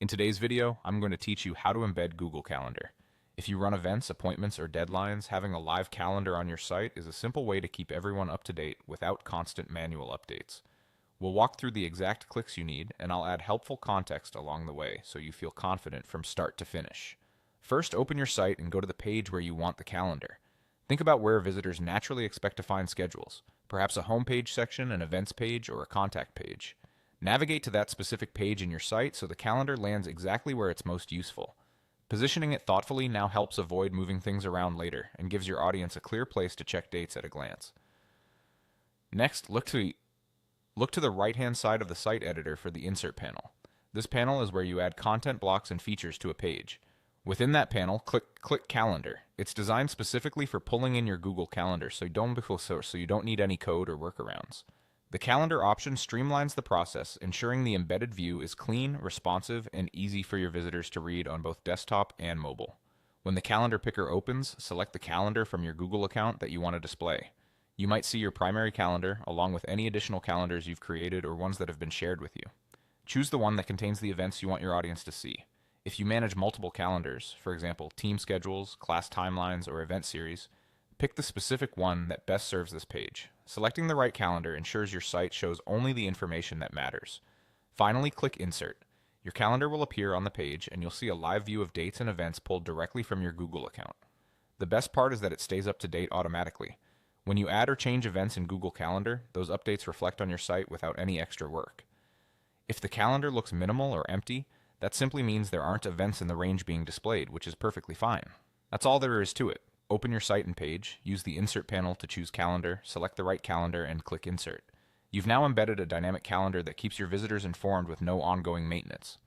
In today's video, I'm going to teach you how to embed Google Calendar. If you run events, appointments, or deadlines, having a live calendar on your site is a simple way to keep everyone up to date without constant manual updates. We'll walk through the exact clicks you need, and I'll add helpful context along the way so you feel confident from start to finish. First, open your site and go to the page where you want the calendar. Think about where visitors naturally expect to find schedules, perhaps a homepage section, an events page, or a contact page. Navigate to that specific page in your site so the calendar lands exactly where it's most useful. Positioning it thoughtfully now helps avoid moving things around later and gives your audience a clear place to check dates at a glance. Next, look to the right-hand side of the site editor for the Insert panel. This panel is where you add content blocks and features to a page. Within that panel, click Calendar. It's designed specifically for pulling in your Google Calendar, so you don't need any code or workarounds. The calendar option streamlines the process, ensuring the embedded view is clean, responsive, and easy for your visitors to read on both desktop and mobile. When the calendar picker opens, select the calendar from your Google account that you want to display. You might see your primary calendar, along with any additional calendars you've created or ones that have been shared with you. Choose the one that contains the events you want your audience to see. If you manage multiple calendars, for example, team schedules, class timelines, or event series, pick the specific one that best serves this page. Selecting the right calendar ensures your site shows only the information that matters. Finally, click Insert. Your calendar will appear on the page, and you'll see a live view of dates and events pulled directly from your Google account. The best part is that it stays up to date automatically. When you add or change events in Google Calendar, those updates reflect on your site without any extra work. If the calendar looks minimal or empty, that simply means there aren't events in the range being displayed, which is perfectly fine. That's all there is to it. Open your site and page, use the Insert panel to choose Calendar, select the right calendar, and click Insert. You've now embedded a dynamic calendar that keeps your visitors informed with no ongoing maintenance.